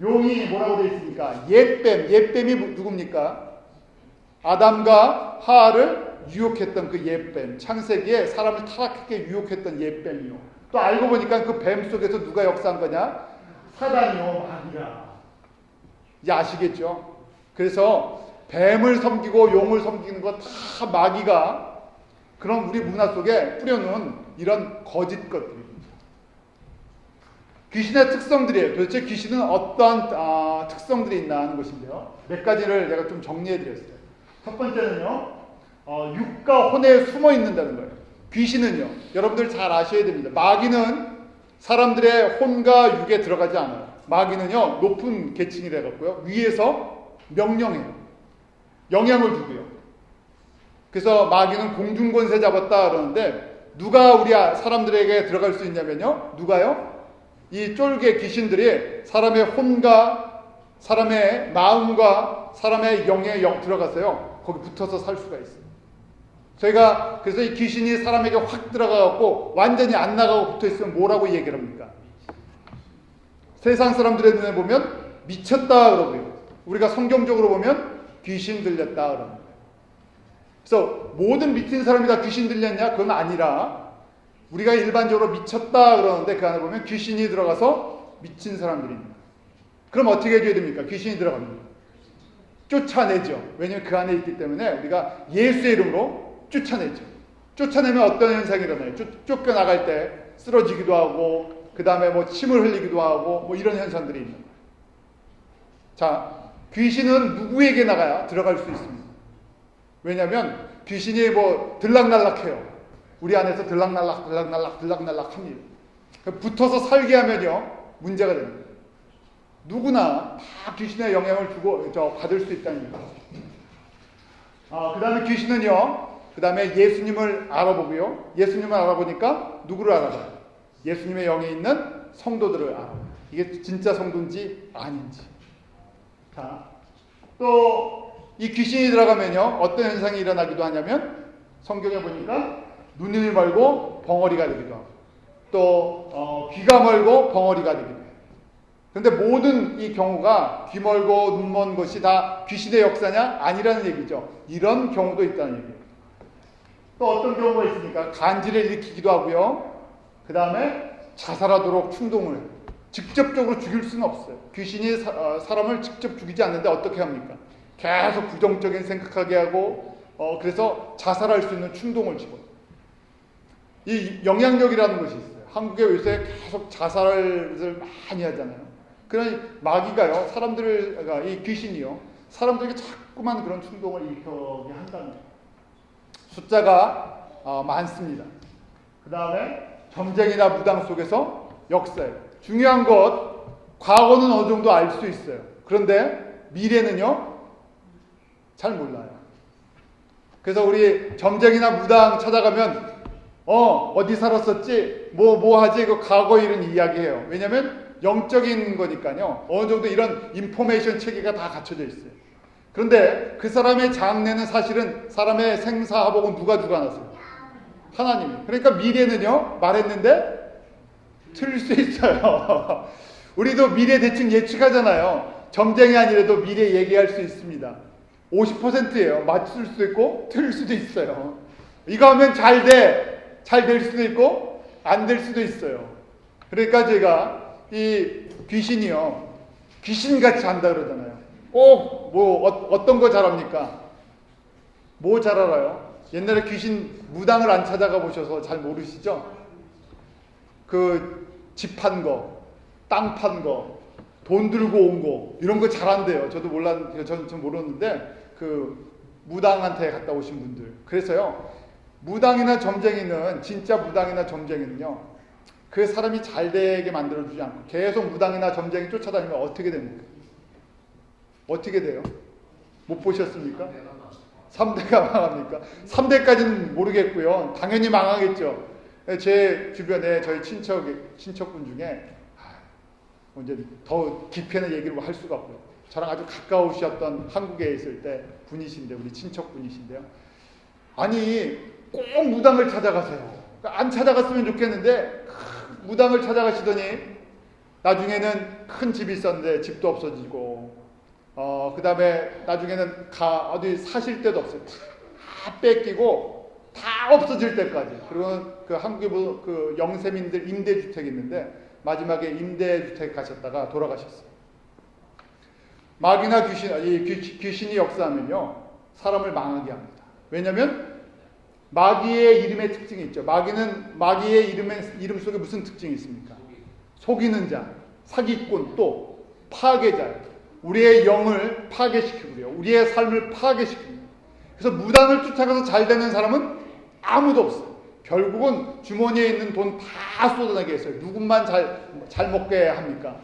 Speaker 1: 용이 뭐라고 되어 있습니까? 옛뱀. 옛뱀이 누굽니까? 아담과 하와를 유혹했던 그 옛뱀. 창세기에 사람을 타락하게 유혹했던 옛뱀이요. 또 알고 보니까 그 뱀 속에서 누가 역사한 거냐? 사단이요 마귀라. 이제 아시겠죠? 그래서 뱀을 섬기고 용을 섬기는 거 다 마귀가 그런 우리 문화 속에 뿌려놓은 이런 거짓 것들입니다. 귀신의 특성들이에요. 도대체 귀신은 어떠한 특성들이 있나 하는 것인데요. 몇 가지를 제가 좀 정리해드렸어요. 첫 번째는요, 육과 혼에 숨어 있는다는 거예요. 귀신은요, 여러분들 잘 아셔야 됩니다. 마귀는 사람들의 혼과 육에 들어가지 않아요. 마귀는요, 높은 계층이 돼갖고요, 위에서 명령해요. 영향을 주고요. 그래서 마귀는 공중권세 잡았다 그러는데, 누가 우리 사람들에게 들어갈 수 있냐면요, 누가요? 이 쫄개 귀신들이 사람의 혼과 사람의 마음과 사람의 영에 들어가서요, 거기 붙어서 살 수가 있어요. 저희가 그래서 이 귀신이 사람에게 확 들어가갖고 완전히 안 나가고 붙어 있으면 뭐라고 얘기를 합니까? 세상 사람들의 눈에 보면 미쳤다 그러고요. 우리가 성경적으로 보면 귀신 들렸다 그러는 거예요. 그래서 모든 미친 사람이 다 귀신 들렸냐? 그건 아니라 우리가 일반적으로 미쳤다 그러는데 그 안에 보면 귀신이 들어가서 미친 사람들입니다. 그럼 어떻게 해줘야 됩니까? 귀신이 들어갑니다. 쫓아내죠. 왜냐하면 그 안에 있기 때문에 우리가 예수의 이름으로 쫓아내죠. 쫓아내면 어떤 현상이 일어나요? 쫓겨나갈 때 쓰러지기도 하고, 그 다음에 뭐 침을 흘리기도 하고, 뭐 이런 현상들이 있는 거예요. 자, 귀신은 누구에게 나가야 들어갈 수 있습니다. 왜냐하면 귀신이 뭐 들락날락해요. 우리 안에서 들락날락 합니다. 붙어서 살게 하면요 문제가 됩니다. 누구나 다 귀신의 영향을 받을 수 있다는 거예요. 그 다음에 귀신은요, 그 다음에 예수님을 알아보고요. 예수님을 알아보니까 누구를 알아봐요? 예수님의 영에 있는 성도들을 알아봐요. 이게 진짜 성도인지 아닌지. 자, 또 이 귀신이 들어가면요 어떤 현상이 일어나기도 하냐면 성경에 보니까 눈이 멀고 벙어리가 되기도 하고 또 귀가 멀고 벙어리가 되기도 해요. 그런데 모든 이 경우가 귀 멀고 눈 먼 것이 다 귀신의 역사냐? 아니라는 얘기죠. 이런 경우도 있다는 얘기예요. 또 어떤 경우가 있습니까? 간지를 일으키기도 하고요. 그 다음에 자살하도록 충동을 직접적으로 죽일 수는 없어요. 귀신이 사람을 직접 죽이지 않는데 어떻게 합니까? 계속 부정적인 생각하게 하고 그래서 자살할 수 있는 충동을 집어요. 이 영향력이라는 것이 있어요. 한국에 요새 계속 자살을 많이 하잖아요. 그런 마귀가요, 이 귀신이요, 사람들에게 자꾸만 그런 충동을 일으키게 한다는 거예요. 숫자가 많습니다. 그 다음에 점쟁이나 무당 속에서 역사예요. 중요한 것, 과거는 어느 정도 알 수 있어요. 그런데 미래는요, 잘 몰라요. 그래서 우리 점쟁이나 무당 찾아가면 어디 살았었지? 뭐 하지? 그 과거 일은 이야기해요. 왜냐하면 영적인 거니까요. 어느 정도 이런 인포메이션 체계가 다 갖춰져 있어요. 그런데 그 사람의 장래는 사실은 사람의 생사화복은 누가 주관하세요? 하나님이. 그러니까 미래는요, 말했는데 틀릴 수 있어요. 우리도 미래 대충 예측하잖아요. 점쟁이 아니라도 미래 얘기할 수 있습니다. 50%예요. 맞출 수도 있고 틀릴 수도 있어요. 이거 하면 잘 될 수도 있고 안 될 수도 있어요. 그러니까 제가 이 귀신이요, 귀신같이 한다 그러잖아요. 꼭 어떤 거 잘합니까? 뭐 잘 알아요? 옛날에 귀신 무당을 안 찾아가 보셔서 잘 모르시죠? 그 집 판 거, 땅 판 거, 돈 들고 온 거, 이런 거 잘한대요. 저도 저는 모르는데 그 무당한테 갔다 오신 분들. 그래서요, 무당이나 점쟁이는, 진짜 무당이나 점쟁이는요, 그 사람이 잘 되게 만들어주지 않고 계속 무당이나 점쟁이 쫓아다니면 어떻게 됩니까? 어떻게 돼요? 못 보셨습니까? 3대가 망합니까? 3대까지는 모르겠고요. 당연히 망하겠죠. 제 주변에 저희 친척분 중에 이제 더 깊이는 얘기를 할 수가 없고요. 저랑 아주 가까우셨던 한국에 있을 때 분이신데, 우리 친척분이신데요. 아니, 꼭 무당을 찾아가세요. 안 찾아갔으면 좋겠는데 무당을 찾아가시더니 나중에는 큰 집이 있었는데 집도 없어지고, 그 다음에 나중에는 어디 사실 데도 없어요. 다 뺏기고 다 없어질 때까지. 그리고 그 한국에 그 영세민들 임대주택이 있는데 마지막에 임대주택 가셨다가 돌아가셨어요. 마귀나 귀신이 역사하면요, 사람을 망하게 합니다. 왜냐하면 마귀의 이름의 특징이 있죠. 마귀의 이름 속에 무슨 특징이 있습니까? 속이는 자, 사기꾼, 또 파괴자. 우리의 영을 파괴시키고요, 우리의 삶을 파괴시킵니다. 그래서 무당을 쫓아가서 잘 되는 사람은 아무도 없어요. 결국은 주머니에 있는 돈 다 쏟아내게 했어요. 누군만 잘 먹게 합니까?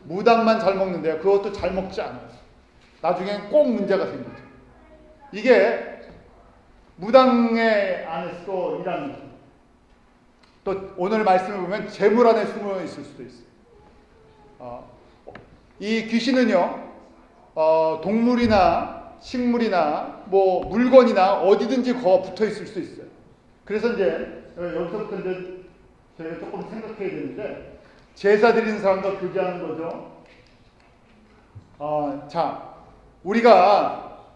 Speaker 1: 무당만 잘 먹는데요, 그것도 잘 먹지 않아요. 나중엔 꼭 문제가 생기죠. 이게 무당의 안에서도 일하는 거죠. 또 오늘 말씀을 보면 재물 안에 숨어 있을 수도 있어요. 이 귀신은요, 동물이나 식물이나 뭐 물건이나 어디든지 붙어 있을 수 있어요. 그래서 이제 여기서부터 이제 저희가 조금 생각해야 되는데, 제사 드리는 사람과 교제하는 거죠. 자, 우리가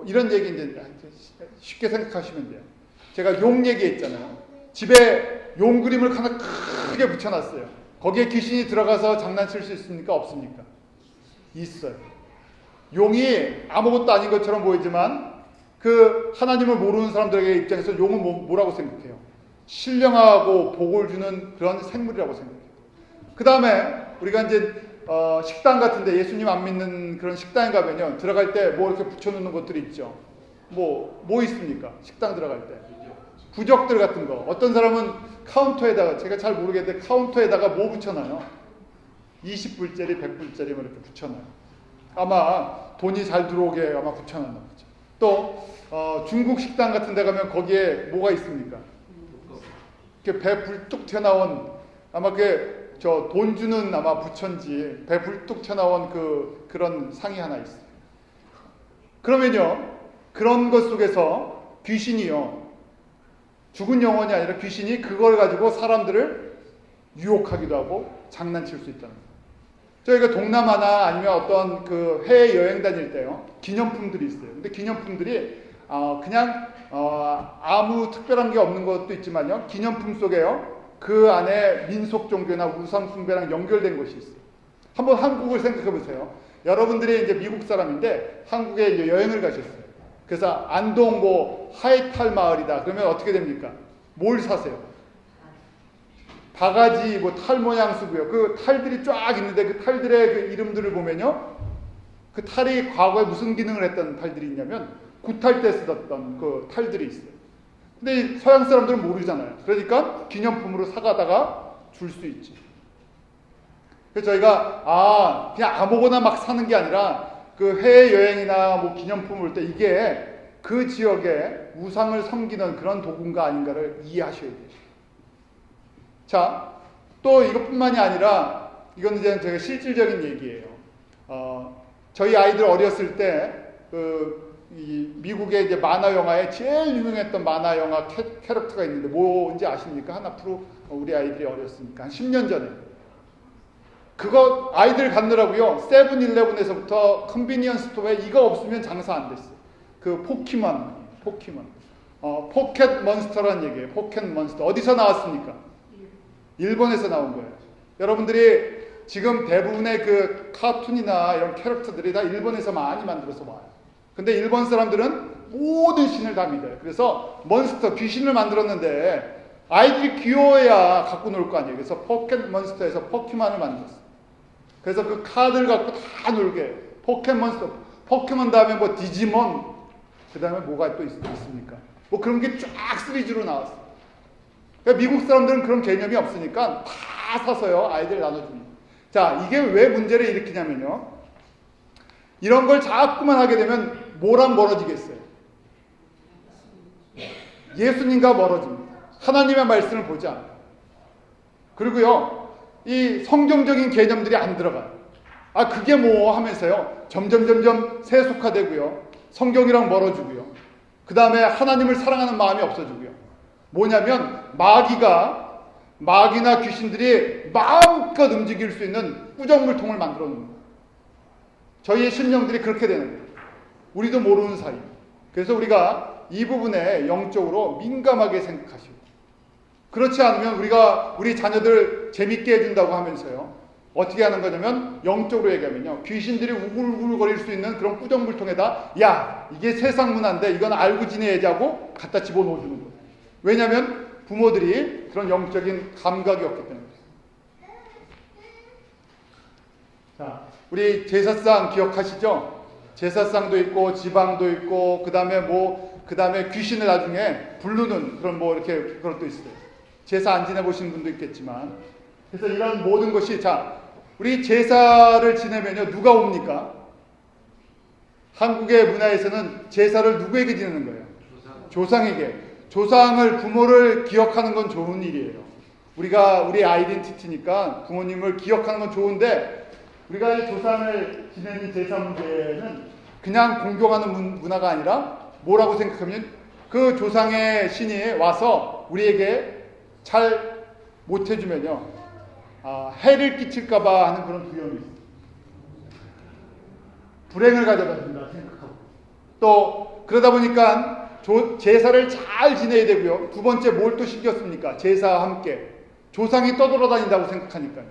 Speaker 1: 이런 얘기 이제 쉽게 생각하시면 돼요. 제가 용 얘기했잖아요. 집에 용 그림을 하나 크게 붙여놨어요. 거기에 귀신이 들어가서 장난칠 수 있습니까? 없습니까? 있어요. 용이 아무것도 아닌 것처럼 보이지만 그 하나님을 모르는 사람들에게 입장에서 용은 뭐라고 생각해요? 신령하고 복을 주는 그런 생물이라고 생각해요. 그 다음에 우리가 이제 식당 같은데, 예수님 안 믿는 그런 식당에 가면요, 들어갈 때 뭐 이렇게 붙여놓는 것들이 있죠. 뭐 있습니까? 식당 들어갈 때 부적들 같은 거. 어떤 사람은 카운터에다가, 제가 잘 모르겠는데 카운터에다가 뭐 붙여놔요? 20불짜리, 100불짜리 뭐 이렇게 붙여놔요. 아마 돈이 잘 들어오게 아마 붙여놨나 보죠. 또 중국 식당 같은 데 가면 거기에 뭐가 있습니까? 이렇게 배 불뚝 튀어나온, 아마 그게 저 돈 주는 아마 부처인지 배 불뚝 튀어나온 그런 상이 하나 있어요. 그러면요, 그런 것 속에서 귀신이요, 죽은 영혼이 아니라 귀신이 그걸 가지고 사람들을 유혹하기도 하고 장난칠 수 있다는 거예요. 저희가 동남아나 아니면 어떤 그 해외 여행 다닐 때요, 기념품들이 있어요. 근데 기념품들이 그냥 아무 특별한 게 없는 것도 있지만요, 기념품 속에요, 그 안에 민속 종교나 우상 숭배랑 연결된 것이 있어요. 한번 한국을 생각해 보세요. 여러분들이 이제 미국 사람인데 한국에 이제 여행을 가셨어요. 그래서 안동 뭐 하이탈 마을이다. 그러면 어떻게 됩니까? 뭘 사세요? 바가지 뭐 탈 모양 쓰고요. 그 탈들이 쫙 있는데 그 탈들의 그 이름들을 보면요, 그 탈이 과거에 무슨 기능을 했던 탈들이 있냐면 굿할 때 쓰던 그 탈들이 있어요. 근데 서양 사람들은 모르잖아요. 그러니까 기념품으로 사가다가 줄 수 있지. 그래서 저희가 그냥 아무거나 막 사는 게 아니라 그 해외 여행이나 뭐 기념품 올 때 이게 그 지역의 우상을 섬기는 그런 도구인가 아닌가를 이해하셔야 돼요. 자, 또 이것뿐만이 아니라 이건 이제 제가 실질적인 얘기예요. 저희 아이들 어렸을 때 이 미국의 이제 만화 영화에 제일 유명했던 만화 영화 캐릭터가 있는데 뭔지 아십니까? 한 앞으로 우리 아이들이 어렸으니까 한 10년 전에. 그거 아이들 갖느라고요, 세븐일레븐에서부터 컨비니언스 스토어에 이거 없으면 장사 안 됐어요. 그 포켓몬. 포켓 몬스터라는 얘기예요. 포켓 몬스터. 어디서 나왔습니까? 일본에서 나온 거예요. 여러분들이 지금 대부분의 그 카툰이나 이런 캐릭터들이 다 일본에서 많이 만들어서 와요. 근데 일본 사람들은 모든 신을 다 믿어요. 그래서 몬스터, 귀신을 만들었는데 아이들이 귀여워야 갖고 놀 거 아니에요. 그래서 포켓 몬스터에서 포켓몬을 만들었어요. 그래서 그 카드를 갖고 다 놀게. 포켓몬스터, 포켓몬 다음에 뭐 디지몬, 그 다음에 뭐가 또 있습니까? 뭐 그런 게 쫙 시리즈로 나왔어요. 그러니까 미국 사람들은 그런 개념이 없으니까 다 사서요, 아이들 나눠줍니다. 자, 이게 왜 문제를 일으키냐면요, 이런 걸 자꾸만 하게 되면 뭐랑 멀어지겠어요? 예수님과 멀어집니다. 하나님의 말씀을 보지 않아요. 그리고요, 이 성경적인 개념들이 안 들어가요. 그게 뭐 하면서요, 점점 세속화되고요, 성경이랑 멀어지고요, 그 다음에 하나님을 사랑하는 마음이 없어지고요. 뭐냐면 마귀나 귀신들이 마음껏 움직일 수 있는 꾸정물통을 만들어 놓는 거예요. 저희의 심령들이 그렇게 되는 거예요. 우리도 모르는 사이. 그래서 우리가 이 부분에 영적으로 민감하게 생각하시고, 그렇지 않으면 우리 자녀들 재밌게 해준다고 하면서요, 어떻게 하는 거냐면, 영적으로 얘기하면요, 귀신들이 우글우글거릴 수 있는 그런 꾸정물통에다, 야, 이게 세상 문화인데 이건 알고 지내야지 하고 갖다 집어넣어주는 거예요. 왜냐하면 부모들이 그런 영적인 감각이 없기 때문에. 자, 우리 제사상 기억하시죠? 제사상도 있고 지방도 있고, 그 다음에 귀신을 나중에 부르는 그런 뭐 이렇게 그것도 있어요. 제사 안 지내보신 분도 있겠지만. 그래서 이런 모든 것이, 자, 우리 제사를 지내면요, 누가 옵니까? 한국의 문화에서는 제사를 누구에게 지내는 거예요? 조상에게. 조상을, 부모를 기억하는 건 좋은 일이에요. 우리 아이덴티티니까 부모님을 기억하는 건 좋은데, 우리가 이 조상을 지내는 제사 문제는 그냥 공경하는 문화가 아니라 뭐라고 생각하면, 그 조상의 신이 와서 우리에게 잘 못해주면요, 해를 끼칠까봐 하는 그런 두려움이 있어요. 불행을 가져다 준다 생각하고. 또 그러다 보니까 제사를 잘 지내야 되고요. 두 번째 뭘 또 신경 씁니까? 제사와 함께 조상이 떠돌아다닌다고 생각하니까요.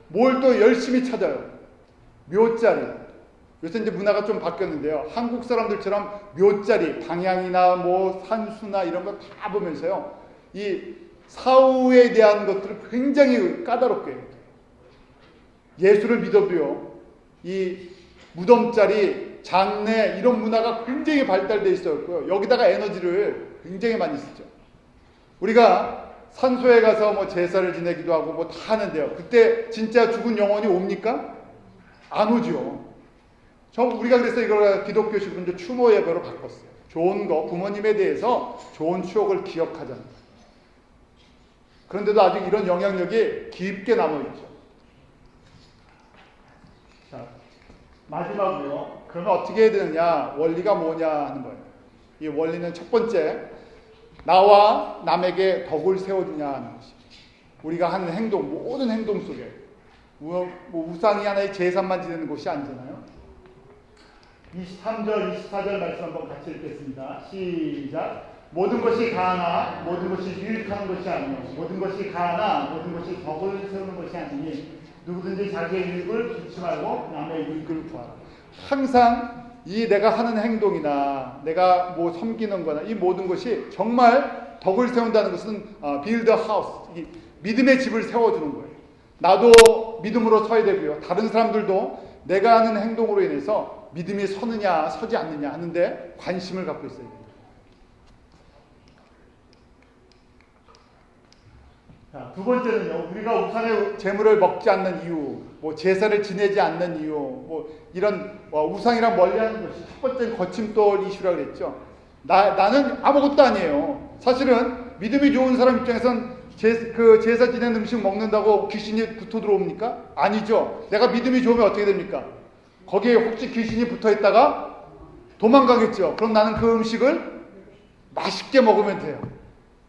Speaker 1: 뭘 또 열심히 찾아요? 묘자리. 요새 이제 문화가 좀 바뀌었는데요, 한국 사람들처럼 묘자리, 방향이나 뭐 산수나 이런 거 다 보면서요, 이 사후에 대한 것들을 굉장히 까다롭게 해요. 예수를 믿어도요, 이 무덤자리, 장례 이런 문화가 굉장히 발달되어 있었고요. 여기다가 에너지를 굉장히 많이 쓰죠. 우리가 산소에 가서 뭐 제사를 지내기도 하고 뭐 다 하는데요. 그때 진짜 죽은 영혼이 옵니까? 안 오죠. 우리가 그래서 이걸 기독교식으로 이제 추모 예배로 바꿨어요. 좋은 거, 부모님에 대해서 좋은 추억을 기억하자는. 그런데도 아직 이런 영향력이 깊게 남아있죠. 자, 마지막으로 그러면 어떻게 해야 되느냐, 원리가 뭐냐 하는 거예요. 이 원리는 첫 번째, 나와 남에게 덕을 세워주냐 하는 것이. 우리가 하는 행동, 모든 행동 속에 우상이 하나의 제사만 지내는 것이 아니잖아요. 23절, 24절 말씀 한번 같이 읽겠습니다. 시작. 모든 것이 가하나 모든 것이 유익하는 것이 아니요 모든 것이 가하나 모든 것이 덕을 세우는 것이 아니니 누구든지 자기의 유익을 두지 말고 남의 유익을 구하라. 항상 이 내가 하는 행동이나 내가 뭐 섬기는 거나 이 모든 것이 정말 덕을 세운다는 것은 build a house, 믿음의 집을 세워주는 거예요. 나도 믿음으로 서야 되고요. 다른 사람들도 내가 하는 행동으로 인해서 믿음이 서느냐 서지 않느냐 하는데 관심을 갖고 있어야 돼요. 자, 두 번째는요. 우리가 우상의 재물을 먹지 않는 이유, 뭐 제사를 지내지 않는 이유, 뭐 이런 우상이랑 멀리하는 것이 첫 번째는 거침돌 이슈라고 그랬죠. 나는 아무것도 아니에요. 사실은 믿음이 좋은 사람 입장에선 제사 지낸 음식 먹는다고 귀신이 붙어 들어옵니까? 아니죠. 내가 믿음이 좋으면 어떻게 됩니까? 거기에 혹시 귀신이 붙어 있다가 도망가겠죠. 그럼 나는 그 음식을 맛있게 먹으면 돼요.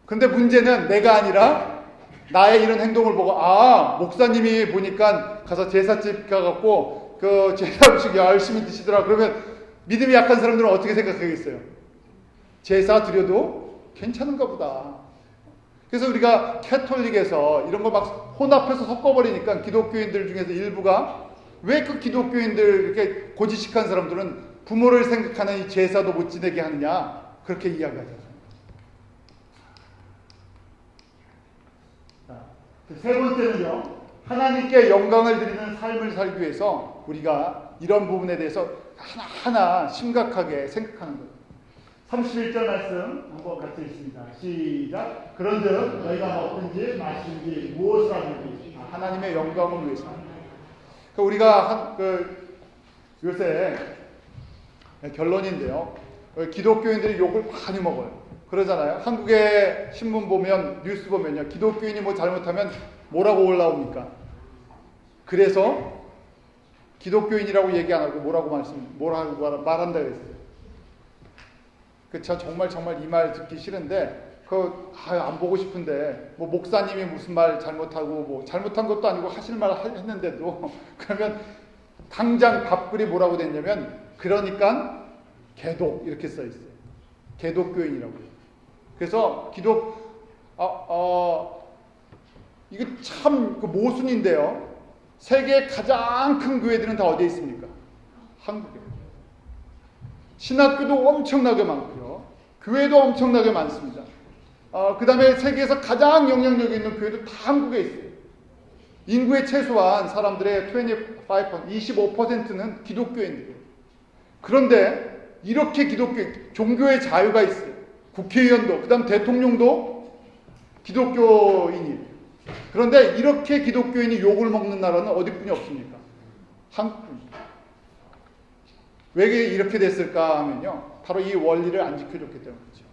Speaker 1: 근데 문제는 내가 아니라 나의 이런 행동을 보고 목사님이 보니까 가서 제사집 가갖고 그 제사 음식 열심히 드시더라. 그러면 믿음이 약한 사람들은 어떻게 생각하겠어요? 제사 드려도 괜찮은가 보다. 그래서 우리가 캐톨릭에서 이런 거 막 혼합해서 섞어버리니까 기독교인들 중에서 일부가 왜 그 기독교인들 이렇게 고지식한 사람들은 부모를 생각하는 이 제사도 못 지내게 하느냐 그렇게 이야기하잖아요. 세 번째는요, 하나님께 영광을 드리는 삶을 살기 위해서 우리가 이런 부분에 대해서 하나하나 심각하게 생각하는 거예요. 31절 말씀 한번 같이 읽습니다. 시작. 그런즉 너희가 먹든지 마시든지 무엇을 하든지 하나님의 영광을 위해서. 우리가 요새 결론인데요. 기독교인들이 욕을 많이 먹어요. 그러잖아요. 한국의 신문 보면, 뉴스 보면요. 기독교인이 뭐 잘못하면 뭐라고 올라옵니까? 그래서 기독교인이라고 얘기 안 하고 뭐라고 말한다 그랬어요. 저 정말 이 말 듣기 싫은데, 안 보고 싶은데, 뭐 목사님이 무슨 말 잘못하고, 뭐 잘못한 것도 아니고 하실 말 했는데도, 그러면 당장 답글이 뭐라고 됐냐면, 그러니까 개독 이렇게 써 있어요. 개독교인이라고요. 그래서 이거 참 모순인데요. 세계 가장 큰 교회들은 다 어디에 있습니까? 한국에. 신학교도 엄청나게 많고요. 교회도 엄청나게 많습니다. 그 다음에 세계에서 가장 영향력 있는 교회도 다 한국에 있어요. 인구의 최소한 사람들의 25%는 기독교인들이에요. 그런데 이렇게 종교의 자유가 있어요. 국회의원도, 그 다음 대통령도 기독교인이에요. 그런데 이렇게 기독교인이 욕을 먹는 나라는 어디뿐이 없습니까? 한국뿐입니다. 왜 이렇게 됐을까 하면요. 바로 이 원리를 안 지켜줬기 때문이죠.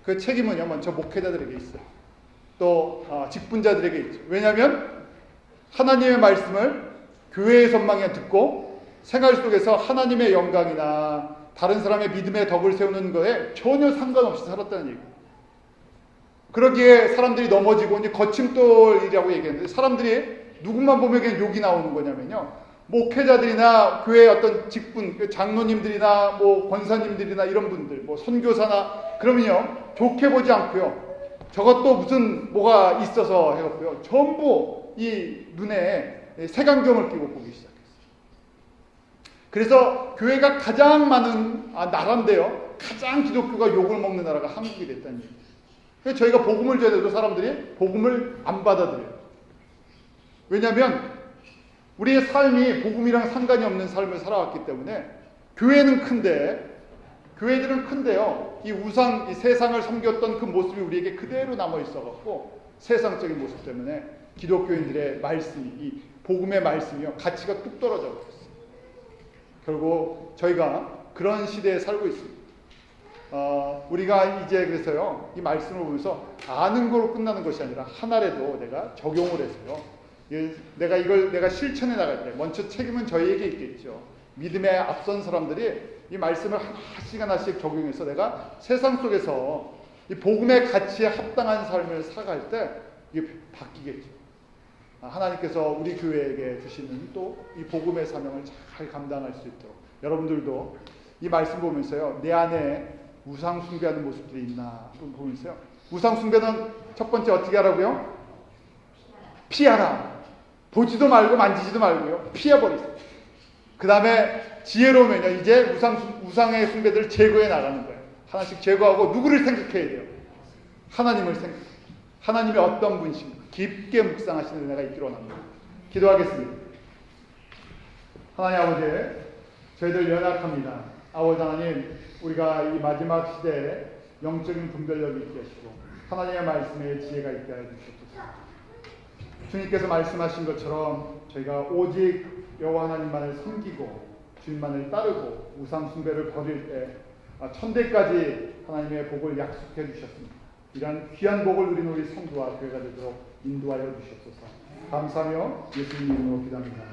Speaker 1: 그 책임은요, 먼저 목회자들에게 있어요. 또 직분자들에게 있죠. 왜냐하면 하나님의 말씀을 교회에서만 듣고 생활 속에서 하나님의 영광이나 다른 사람의 믿음의 덕을 세우는 거에 전혀 상관없이 살았다는 얘기예요. 그러기에 사람들이 넘어지고 이제 거침돌이라고 얘기했는데, 사람들이 누구만 보면 그냥 욕이 나오는 거냐면요. 목회자들이나 교회의 어떤 직분, 장로님들이나 뭐 권사님들이나 이런 분들, 뭐 선교사나 그러면요, 좋게 보지 않고요. 저것도 무슨 뭐가 있어서 해갖고요. 전부 이 눈에 색안경을 끼고 보기 시작했어요. 그래서 교회가 가장 많은 나라인데요. 가장 기독교가 욕을 먹는 나라가 한국이 됐다는 얘기예요. 그래서 저희가 복음을 전해도 사람들이 복음을 안 받아들여요. 왜냐하면 우리의 삶이 복음이랑 상관이 없는 삶을 살아왔기 때문에 교회는 큰데 교회들은 큰데요. 이 우상, 이 세상을 섬겼던 그 모습이 우리에게 그대로 남아 있어갖고 세상적인 모습 때문에 기독교인들의 말씀이, 이 복음의 말씀이요, 가치가 뚝 떨어져 버렸어요. 결국 저희가 그런 시대에 살고 있습니다. 우리가 이제 그래서요, 이 말씀을 보면서 아는 거로 끝나는 것이 아니라 하나라도 내가 적용을 해서요, 내가 실천해 나갈 때 먼저 책임은 저희에게 있겠죠. 믿음에 앞선 사람들이 이 말씀을 하나씩 적용해서 내가 세상 속에서 이 복음의 가치에 합당한 삶을 살아갈 때 이게 바뀌겠죠. 하나님께서 우리 교회에게 주시는 또 이 복음의 사명을 잘 감당할 수 있도록 여러분들도 이 말씀 보면서요, 내 안에 우상 숭배하는 모습들이 있나 보면서요, 우상 숭배는 첫 번째 어떻게 하라고요? 피하라. 보지도 말고 만지지도 말고요, 피해버리세요. 그 다음에 지혜로우면요, 이제 우상의 숭배들을 제거해 나가는 거예요. 하나씩 제거하고 누구를 생각해야 돼요? 하나님을 생각해요. 하나님이 어떤 분이신가 깊게 묵상하시는 은혜가 있기로 원합니다. 기도하겠습니다. 하나님 아버지, 저희들 연약합니다. 아버지 하나님, 우리가 이 마지막 시대에 영적인 분별력이 있게 하시고 하나님의 말씀에 지혜가 있게 하여 주시옵소서. 주님께서 말씀하신 것처럼 저희가 오직 여호와 하나님만을 섬기고 주님만을 따르고 우상 숭배를 버릴 때 천대까지 하나님의 복을 약속해 주셨습니다. 이러한 귀한 복을 누린 우리 성도와 교회가 되도록 인도하여 주시옵소서. 감사하며 예수님 이름으로 기도합니다.